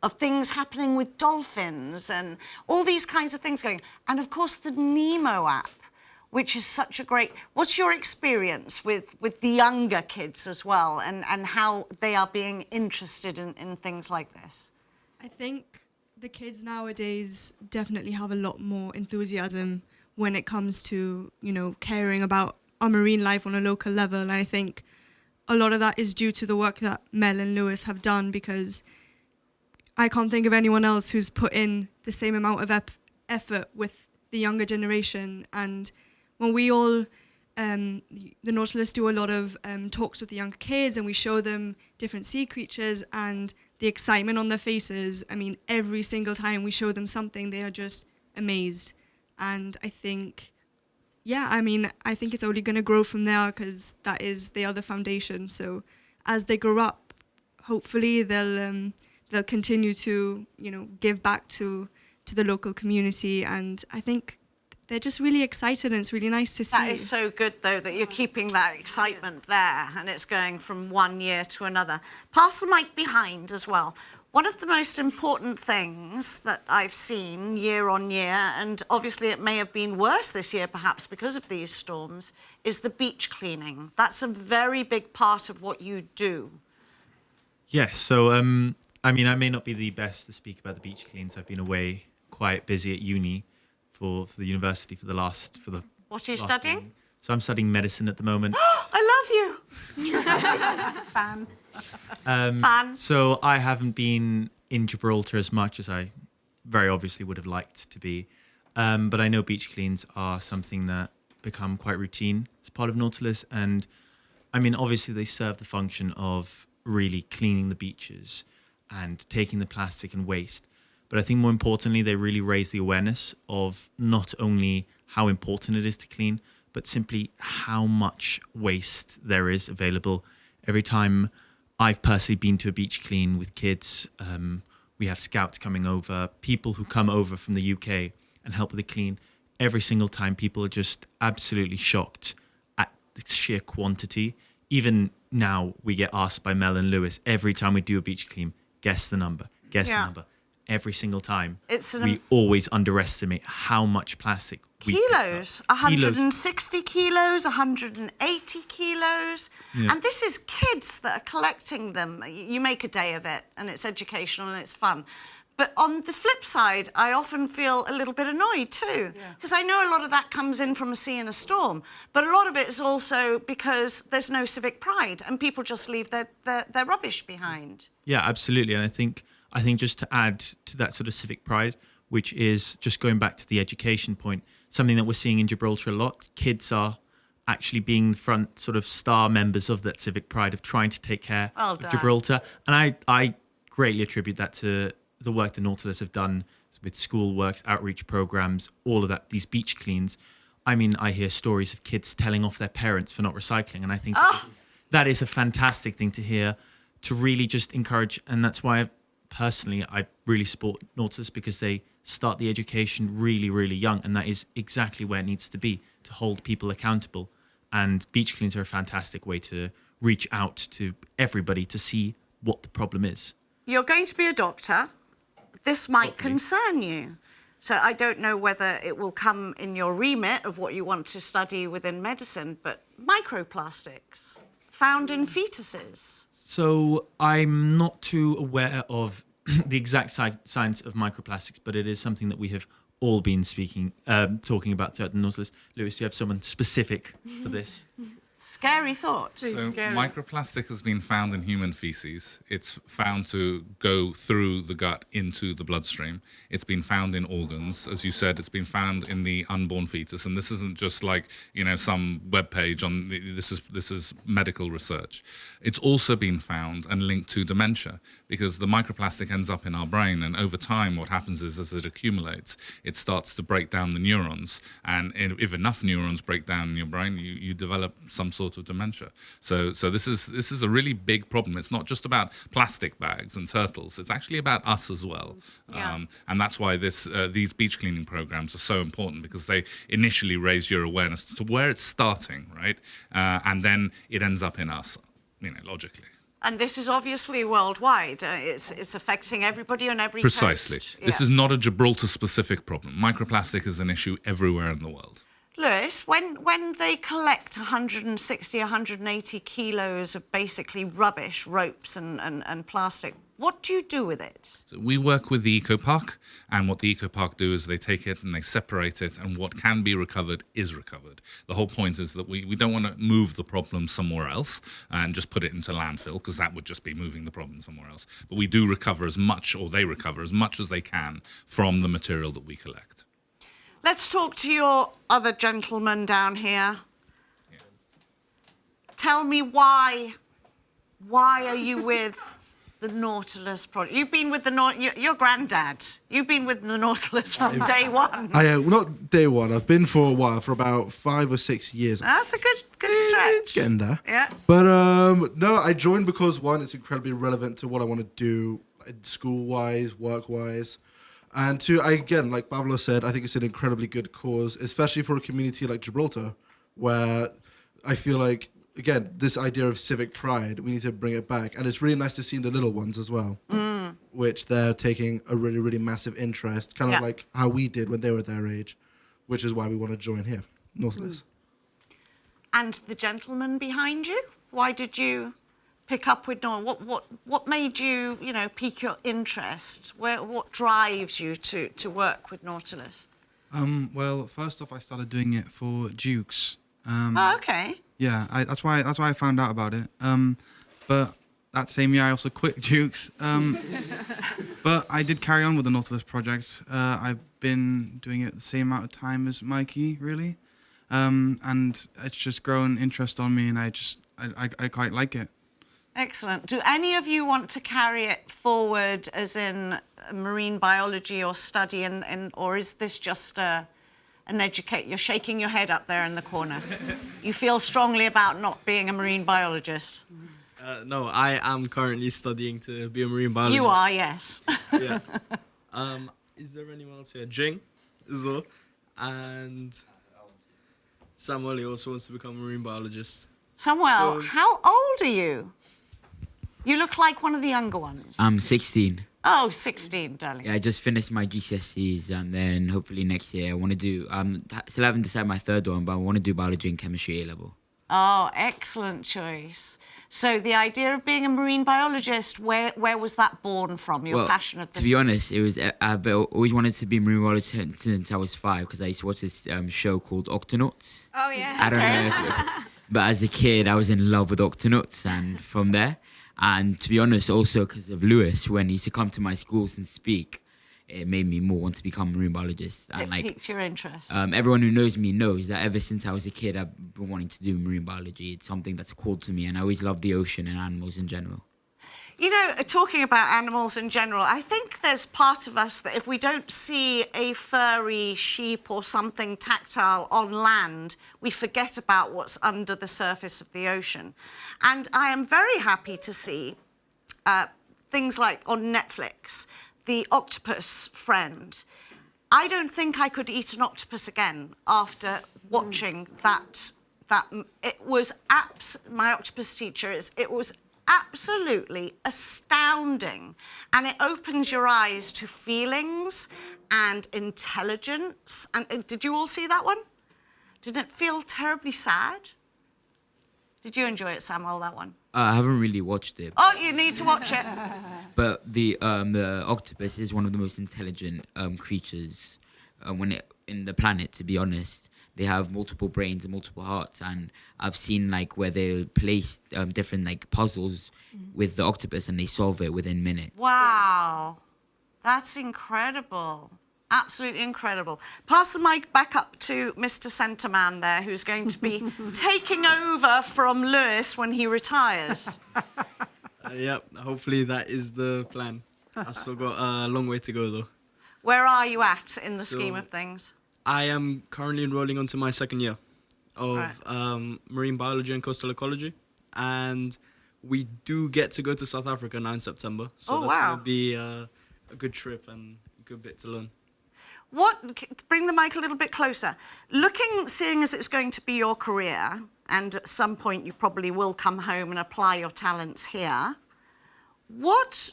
of things happening with dolphins and all these kinds of things going. And of course, the Nemo app, which is such a great... What's your experience with the younger kids as well, and how they are being interested in things like this? I think the kids nowadays definitely have a lot more enthusiasm when it comes to, caring about our marine life on a local level. And I think a lot of that is due to the work that Mel and Lewis have done, because I can't think of anyone else who's put in the same amount of effort with the younger generation. And when we all, the Nautilus do a lot of talks with the younger kids, and we show them different sea creatures, and the excitement on their faces. Every single time we show them something, they are just amazed. And I think, I think it's only going to grow from there, because they are the foundation. So as they grow up, hopefully they'll continue to, give back to the local community. And I think they're just really excited, and it's really nice to see. That is so good, though, that you're keeping that excitement there, and it's going from one year to another. Pass the mic behind as well. One of the most important things that I've seen year on year, and obviously it may have been worse this year perhaps because of these storms, is the beach cleaning. That's a very big part of what you do. Yes, so I may not be the best to speak about the beach cleans. I've been away quite busy at uni for the university for the What are you studying? Year. So I'm studying medicine at the moment. I love you. Fan. Fan. So I haven't been in Gibraltar as much as I very obviously would have liked to be. But I know beach cleans are something that become quite routine as part of Nautilus. And obviously they serve the function of really cleaning the beaches and taking the plastic and waste. But I think more importantly, they really raise the awareness of not only how important it is to clean, but simply how much waste there is available. Every time I've personally been to a beach clean with kids, we have scouts coming over, people who come over from the UK and help with the clean. Every single time, people are just absolutely shocked at the sheer quantity. Even now, we get asked by Mel and Lewis, every time we do a beach clean, guess the number, guess the number. Every single time, we always underestimate how much plastic we kilos, 160 kilos, 180 kilos. Yeah. And this is kids that are collecting them. You make a day of it, and it's educational and it's fun. But on the flip side, I often feel a little bit annoyed too, because I know a lot of that comes in from a sea and a storm, but a lot of it is also because there's no civic pride and people just leave their rubbish behind. Yeah, absolutely. And I think just to add to that sort of civic pride, which is just going back to the education point, something that we're seeing in Gibraltar a lot, kids are actually being the front sort of star members of that civic pride of trying to take care of Gibraltar. And I greatly attribute that to the work the Nautilus have done with school works, outreach programs, all of that, these beach cleans. I mean, I hear stories of kids telling off their parents for not recycling. And I think that is a fantastic thing to hear, to really just encourage. And that's why I really support Nautilus, because they start the education really, really young. And that is exactly where it needs to be, to hold people accountable. And beach cleans are a fantastic way to reach out to everybody to see what the problem is. You're going to be a doctor. This might concern you. So I don't know whether it will come in your remit of what you want to study within medicine, but microplastics found in fetuses. So I'm not too aware of the exact science of microplastics, but it is something that we have all been talking about throughout the Nautilus. Lewis, do you have someone specific for this? Scary thought. So microplastic has been found in human feces. It's found to go through the gut into the bloodstream. It's been found in organs. As you said, it's been found in the unborn fetus. And this isn't just like, some webpage on this is medical research. It's also been found and linked to dementia, because the microplastic ends up in our brain. And over time, what happens is, as it accumulates, it starts to break down the neurons. And if enough neurons break down in your brain, you develop some sort of dementia. So this is a really big problem. It's not just about plastic bags and turtles. It's actually about us as well. And that's why these beach cleaning programs are so important, because they initially raise your awareness to where it's starting, right? And then it ends up in us, logically. And this is obviously worldwide. It's affecting everybody on every Precisely. coast. This is not a Gibraltar-specific problem. Microplastic is an issue everywhere in the world. Lewis, when they collect 160, 180 kilos of basically rubbish, ropes and plastic, what do you do with it? So we work with the Eco Park, and what the Eco Park do is they take it and they separate it, and what can be recovered is recovered. The whole point is that we don't want to move the problem somewhere else and just put it into landfill, because that would just be moving the problem somewhere else. But we do recover as much, or they recover as much as they can from the material that we collect. Let's talk to your other gentleman down here. Yeah. Tell me why are you with the Nautilus project? You've been with your granddad. You've been with the Nautilus from day one. Not day one. I've been for a while, for about 5 or 6 years. That's a good stretch. It's getting there. Yeah. But no, I joined because, one, it's incredibly relevant to what I want to do school-wise, work-wise. And two, again, like Pablo said, I think it's an incredibly good cause, especially for a community like Gibraltar, where I feel like, again, this idea of civic pride, we need to bring it back. And it's really nice to see the little ones as well, which they're taking a really, really massive interest, kind of like how we did when they were their age, which is why we want to join here, Nautilus. And the gentleman behind you, why did you pick up with Nautilus? What made you, pique your interest? What drives you to work with Nautilus? Well, first off, I started doing it for Dukes. Okay. Yeah, that's why I found out about it. But that same year, I also quit Dukes. But I did carry on with the Nautilus project. I've been doing it the same amount of time as Mikey, really. And it's just grown interest on me, and I quite like it. Excellent. Do any of you want to carry it forward as in marine biology or study, or is this just an educate? You're shaking your head up there in the corner. You feel strongly about not being a marine biologist? No, I am currently studying to be a marine biologist. You are, yes. Yeah. Is there anyone else here? Jing as well. And Samuel, he also wants to become a marine biologist. Samuel, how old are you? You look like one of the younger ones. I'm 16. Oh, 16, darling. Yeah, I just finished my GCSEs, and then hopefully next year I want to do, still haven't decided my third one, but I want to do biology and chemistry A-level. Oh, excellent choice. So the idea of being a marine biologist, where was that born from? Your passion of this? To be honest, it was I've always wanted to be a marine biologist since I was 5 because I used to watch this show called Octonauts. Oh yeah. I don't know, but as a kid, I was in love with Octonauts, and from there, and to be honest, also because of Lewis, when he used to come to my schools and speak, it made me more want to become a marine biologist. And It piqued your interest. everyone who knows me knows that ever since I was a kid, I've been wanting to do marine biology. It's something that's called to me, and I always love the ocean and animals in general. You know, talking about animals in general, I think there's part of us that if we don't see a furry sheep or something tactile on land, we forget about what's under the surface of the ocean. And I am very happy to see things like on Netflix, The Octopus Friend. I don't think I could eat an octopus again after watching that. It was my octopus teacher it was absolutely astounding, and it opens your eyes to feelings and intelligence. And did you all see that one? Didn't it feel terribly sad? Did you enjoy it, Samuel, that one? I haven't really watched it. Oh, you need to watch it. But the octopus is one of the most intelligent creatures in the planet. To be honest, they have multiple brains and multiple hearts, and I've seen like where they place different like puzzles with the octopus, and they solve it within minutes. Wow, that's incredible. Absolutely incredible. Pass the mic back up to Mr. Centerman there, who's going to be taking over from Lewis when he retires. Yep, hopefully that is the plan. I've still got a long way to go, though. Where are you at in the scheme of things? I am currently enrolling onto my 2nd year of marine biology and coastal ecology. And we do get to go to South Africa now in September. So that's going to be a good trip and a good bit to learn. Bring the mic a little bit closer. Seeing as it's going to be your career, and at some point you probably will come home and apply your talents here, what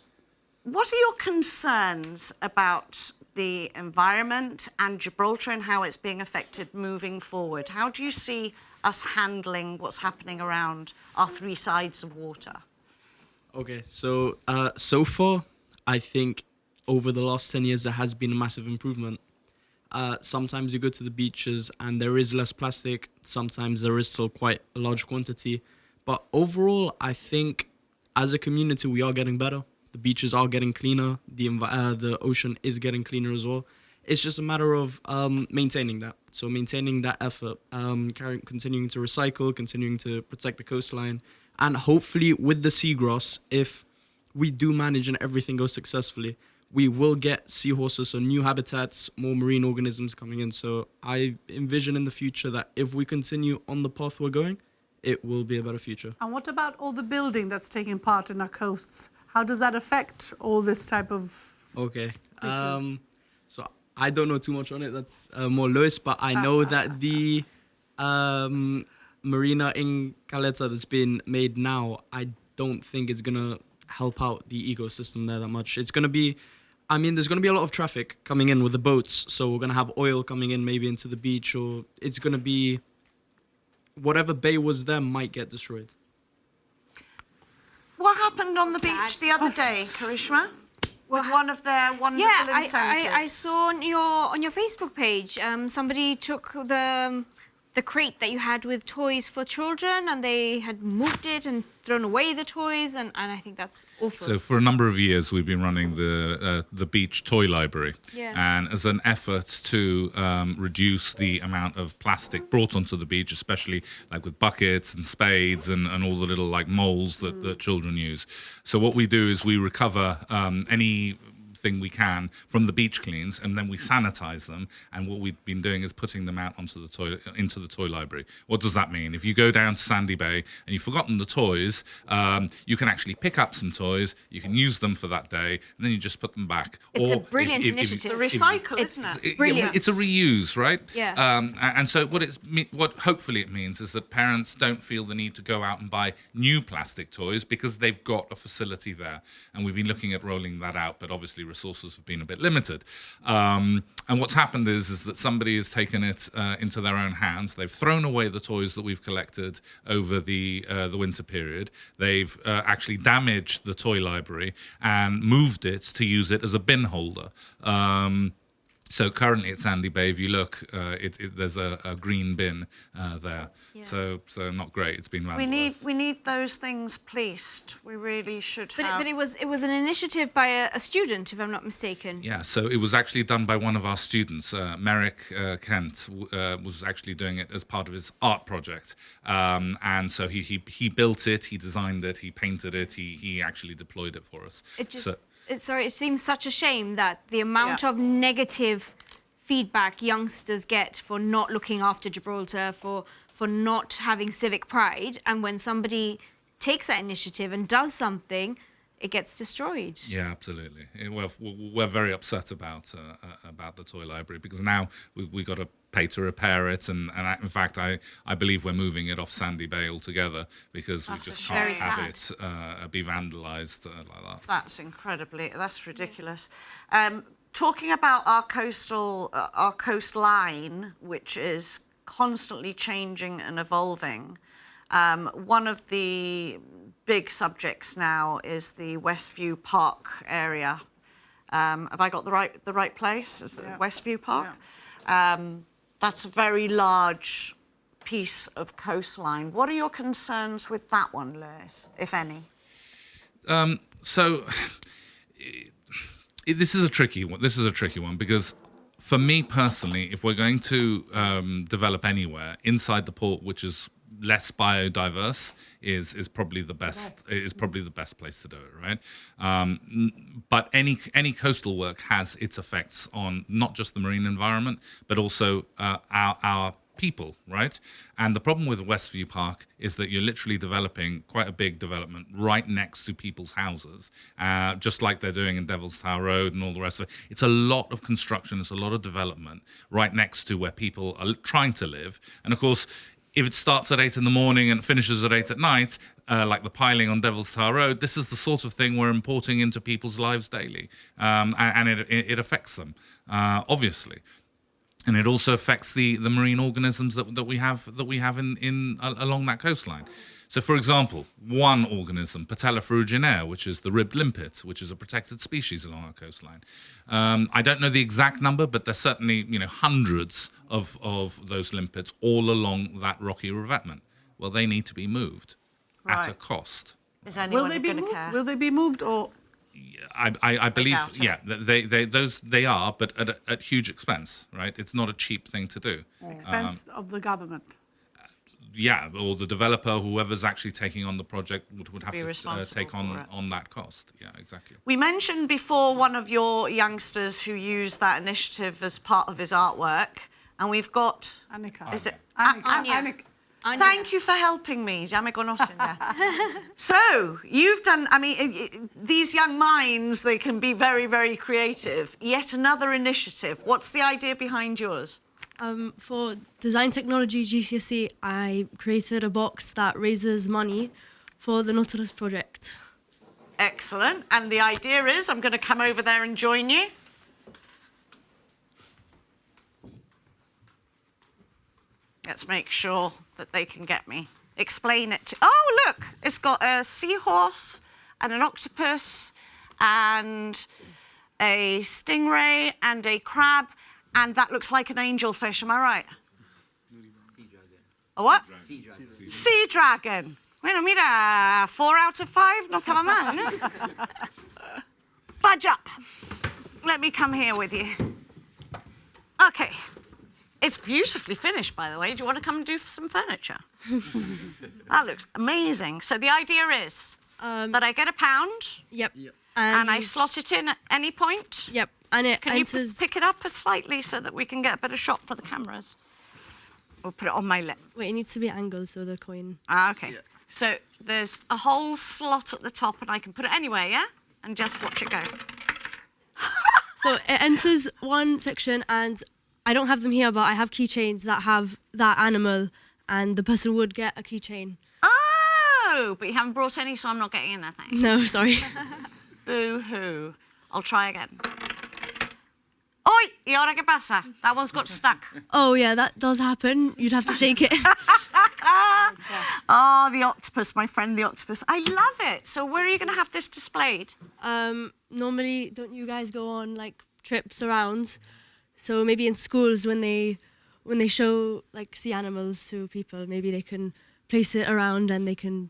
are your concerns about the environment and Gibraltar and how it's being affected moving forward? How do you see us handling what's happening around our 3 sides of water? Okay, so so far, I think over the last 10 years, there has been a massive improvement. Sometimes you go to the beaches and there is less plastic. Sometimes there is still quite a large quantity. But overall, I think as a community, we are getting better. The beaches are getting cleaner. The ocean is getting cleaner as well. It's just a matter of maintaining that. So maintaining that effort, continuing to recycle, continuing to protect the coastline. And hopefully with the seagrass, if we do manage and everything goes successfully, we will get seahorses, so new habitats, more marine organisms coming in. So I envision in the future that if we continue on the path we're going, it will be a better future. And what about all the building that's taking part in our coasts? How does that affect all this type of... Okay. So I don't know too much on it. That's more Lewis, but I know that the marina in Caleta that's been made now, I don't think it's going to help out the ecosystem there that much. It's going to be... there's going to be a lot of traffic coming in with the boats, so we're going to have oil coming in maybe into the beach, or it's going to be... whatever bay was there might get destroyed. What happened on the beach the other day, Karishma? With one of their wonderful incentives. I saw on your Facebook page, somebody took the crate that you had with toys for children, and they had moved it and thrown away the toys, and I think that's awful. So for a number of years, we've been running the beach toy library, and as an effort to reduce the amount of plastic brought onto the beach, especially like with buckets and spades and all the little like moles that children use. So what we do is we recover any thing we can from the beach cleans, and then we sanitize them, and what we've been doing is putting them out into the toy library. What does that mean? If you go down to Sandy Bay and you've forgotten the toys, you can actually pick up some toys, you can use them for that day, and then you just put them back. It's a brilliant initiative. It's a recycle, isn't it? Brilliant. It's a reuse, right? Yeah. And so what hopefully it means is that parents don't feel the need to go out and buy new plastic toys because they've got a facility there, and we've been looking at rolling that out, but obviously resources have been a bit limited. And what's happened is that somebody has taken it into their own hands. They've thrown away the toys that we've collected over the winter period. They've actually damaged the toy library and moved it to use it as a bin holder. So currently at Sandy Bay, if you look, there's a green bin there. Yeah. So not great. It's been vandalized. We need those things policed. We really should have. But it was an initiative by a student, if I'm not mistaken. Yeah, so it was actually done by one of our students. Merrick Kent was actually doing it as part of his art project. And so he built it, he designed it, he painted it, he actually deployed it for us. It seems such a shame that the amount of negative feedback youngsters get for not looking after Gibraltar, for not having civic pride, and when somebody takes that initiative and does something, it gets destroyed. Yeah, absolutely. We're very upset about the toy library because now we got to pay to repair it, and in fact, I believe we're moving it off Sandy Bay altogether because we just can't have it be vandalised like that. That's ridiculous. Talking about our coastline, which is constantly changing and evolving. One of the big subjects now is the Westview Park area. Have I got the right place? Is it Westview Park? Yeah. That's a very large piece of coastline. What are your concerns with that one, Lewis, if any? This is a tricky one. This is a tricky one because, for me personally, if we're going to develop anywhere inside the port, which is less biodiverse, is probably the best. Is probably the best place to do it, right? But any coastal work has its effects on not just the marine environment, but also our people, right? And the problem with Westview Park is that you're literally developing quite a big development right next to people's houses, just like they're doing in Devil's Tower Road and all the rest of it. It's a lot of construction, it's a lot of development right next to where people are trying to live. And of course, if it starts at 8 in the morning and finishes at 8 at night, like the piling on Devil's Tower Road, this is the sort of thing we're importing into people's lives daily. And it affects them, obviously. And it also affects the marine organisms that we have in along that coastline. So, for example, one organism, Patella ferruginea, which is the ribbed limpet, which is a protected species along our coastline. I don't know the exact number, but there's certainly hundreds of those limpets all along that rocky revetment. Well, they need to be moved at a cost. Is anyone going to care? Will they be moved or? I believe, they are, but at huge expense, right? It's not a cheap thing to do. Expense of the government. Yeah, or the developer, whoever's actually taking on the project would have to take on that cost. Yeah, exactly. We mentioned before one of your youngsters who used that initiative as part of his artwork, and we've got... Annika. Is it Annika. Thank you for helping me. So, you've done, these young minds, they can be very, very creative. Yet another initiative. What's the idea behind yours? For Design Technology GCSE, I created a box that raises money for the Nautilus project. Excellent. And the idea is, I'm going to come over there and join you. Let's make sure that they can get me. Explain it to... Oh, look! It's got a seahorse and an octopus and a stingray and a crab, and that looks like an angelfish. Am I right? Sea dragon. A what? Sea dragon. Sea dragon. Bueno, mira, 4 out of 5. Not a mal, no? Budge up. Let me come here with you. Okay. It's beautifully finished, by the way. Do you want to come and do some furniture? That looks amazing. So the idea is that I get £1. Yep. And I slot it in at any point. Yep. And it Can enters... you pick it up slightly so that we can get a better shot for the cameras? We'll put it on my lip. Wait, it needs to be angled so the coin... Okay. Yeah. So there's a whole slot at the top, and I can put it anywhere, yeah? And just watch it go. So it enters one section, and I don't have them here, but I have keychains that have that animal, and the person would get a keychain. Oh, but you haven't brought any, so I'm not getting anything. No, sorry. Boo-hoo. I'll try again. Oi, ¿y ahora qué pasa? That one's got stuck. Oh yeah, that does happen. You'd have to shake it. Oh, the octopus, my friend the octopus. I love it. So where are you going to have this displayed? Normally, don't you guys go on like trips around? So maybe in schools when they show like sea animals to people, maybe they can place it around and they can.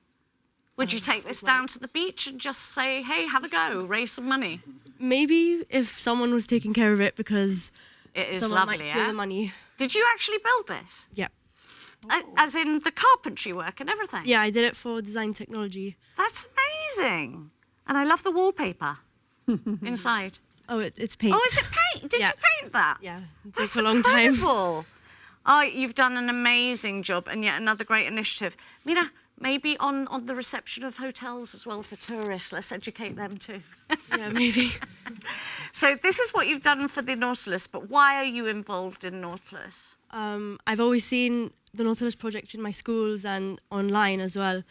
Would you take this down to the beach and just say, hey, have a go, raise some money? Maybe if someone was taking care of it, because it is someone lovely, might steal yeah? the money. Did you actually build this? Yeah. As in the carpentry work and everything? Yeah, I did it for design technology. That's amazing. And I love the wallpaper inside. Oh, it's paint. Oh, is it paint? Did you paint that? Yeah, it That's took a long time. incredible. Oh, you've done an amazing job, and yet another great initiative. Mina, maybe on the reception of hotels as well for tourists. Let's educate them too. Yeah, maybe. So this is what you've done for the Nautilus, but why are you involved in Nautilus? I've always seen the Nautilus project in my schools and online as well,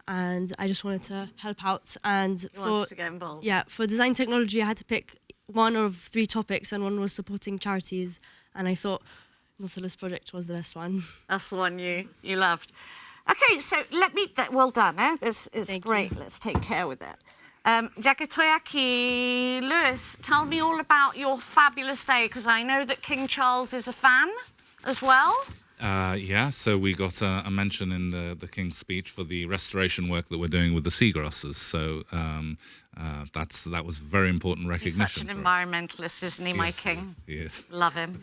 and I just wanted to help out. And You wanted to get involved? Yeah, for design technology, I had to pick one of 3 topics, and one was supporting charities, and I thought Nautilus project was the best one. That's the one you loved. Okay, so well done, eh? This is Thank great. you. Let's take care with it. Ya que estoy aquí, Lewis, tell me all about your fabulous day, because I know that King Charles is a fan as well. Yeah, so we got a mention in the King's speech for the restoration work that we're doing with the seagrasses. So that was very important He's recognition. such an for us. environmentalist, isn't he, my Yes, king? he is. Love him.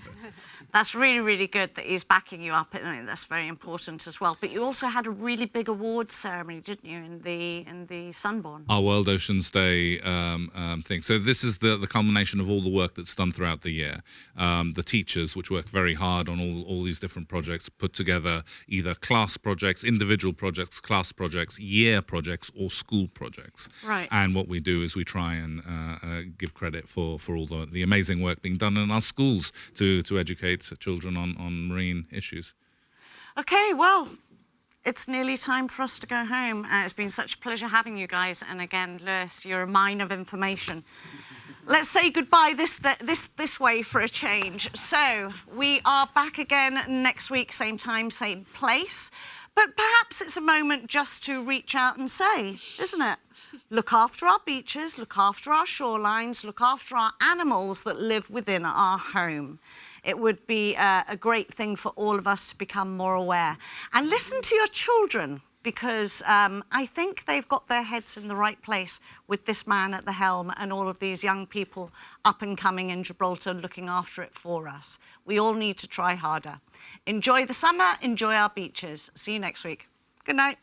That's really, really good that he's backing you up. I think that's very important as well. But you also had a really big awards ceremony, didn't you, in the Sunborn? Our World Oceans Day thing. So this is the culmination of all the work that's done throughout the year. The teachers, which work very hard on all these different projects, put together either class projects, individual projects, class projects, year projects, or school projects. Right. And what we do is we try and give credit for all the amazing work being done in our schools to educate children on marine issues. Okay, well, it's nearly time for us to go home. It's been such a pleasure having you guys. And again, Lewis, you're a mine of information. Let's say goodbye this way for a change. So we are back again next week, same time, same place. But perhaps it's a moment just to reach out and say, isn't it? Look after our beaches, look after our shorelines, look after our animals that live within our home. It would be a great thing for all of us to become more aware. And listen to your children, because I think they've got their heads in the right place with this man at the helm and all of these young people up and coming in Gibraltar looking after it for us. We all need to try harder. Enjoy the summer, enjoy our beaches. See you next week. Good night.